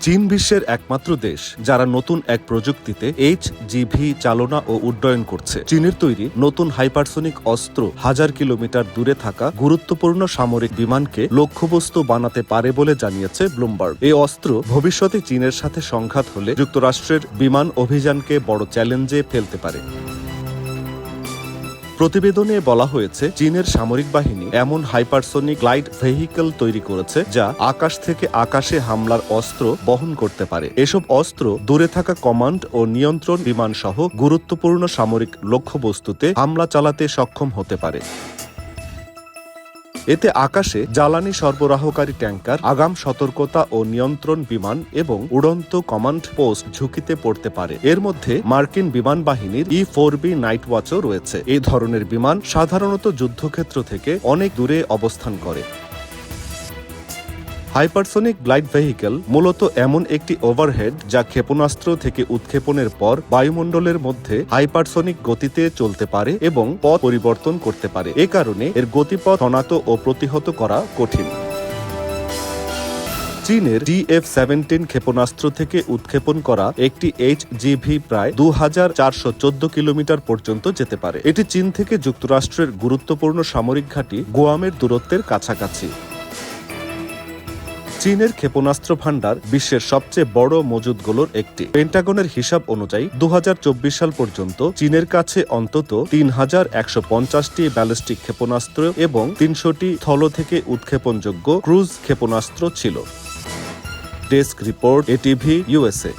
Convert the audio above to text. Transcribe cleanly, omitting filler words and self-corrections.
চীন বিশ্বের একমাত্র দেশ যারা নতুন এক প্রযুক্তিতে HGV চালনা ও উড্ডয়ন করছে। চীনের তৈরি নতুন হাইপারসোনিক অস্ত্র 1000 কিলোমিটার দূরে থাকা গুরুত্বপূর্ণ সামরিক বিমানকে লক্ষ্যবস্তু বানাতে পারে বলে জানিয়েছে ব্লুমবার্গ। এই অস্ত্র ভবিষ্যতে চীনের সাথে সংঘাত হলে যুক্তরাষ্ট্রের বিমান অভিযানকে বড় চ্যালেঞ্জে ফেলতে পারে। প্রতিবেদনে বলা হয়েছে, চীনের সামরিক বাহিনী এমন হাইপারসোনিক গ্লাইড ভেহিকল তৈরি করেছে যা আকাশ থেকে আকাশে হামলার অস্ত্র বহন করতে পারে। এসব অস্ত্র দূরে থাকা কমান্ড ও নিয়ন্ত্রণ বিমান সহ গুরুত্বপূর্ণ সামরিক লক্ষ্যবস্তুতে হামলা চালাতে সক্ষম হতে পারে। এতে আকাশে জ্বালানি সরবরাহকারী ট্যাঙ্কার, আগাম সতর্কতা ও নিয়ন্ত্রণ বিমান এবং উড়ন্ত কমান্ড পোস্ট ঝুঁকিতে পড়তে পারে। এর মধ্যে মার্কিন বিমান বাহিনীর E-4B নাইট ওয়াচও রয়েছে। এই ধরনের বিমান সাধারণত যুদ্ধক্ষেত্র থেকে অনেক দূরে অবস্থান করে। হাইপারসোনিক গ্লাইড ভেহিকল মূলত এমন একটি ওভারহেড যা ক্ষেপণাস্ত্র থেকে উৎক্ষেপণের পর বায়ুমণ্ডলের মধ্যে হাইপারসোনিক গতিতে চলতে পারে এবং পথ পরিবর্তন করতে পারে। এ কারণে এর গতিপথ শনাক্ত ও প্রতিহত করা কঠিন। চীনের DF-17 ক্ষেপণাস্ত্র থেকে উৎক্ষেপণ করা একটি HGV প্রায় 2414 কিলোমিটার পর্যন্ত যেতে পারে। এটি চীন থেকে যুক্তরাষ্ট্রের গুরুত্বপূর্ণ সামরিক ঘাঁটি গুয়ামের দূরত্বের কাছাকাছি। চীনের ক্ষেপণাস্ত্র ভান্ডার বিশ্বের সবচেয়ে বড় মজুদগুলোর একটি। পেন্টাগনের হিসাব অনুযায়ী 2024 সাল পর্যন্ত চীনের কাছে অন্তত 3150টি ব্যালিস্টিক ক্ষেপণাস্ত্র এবং 300টি স্থল থেকে উৎক্ষেপণযোগ্য ক্রুজ ক্ষেপণাস্ত্র ছিল। Desk report, ATV, USA।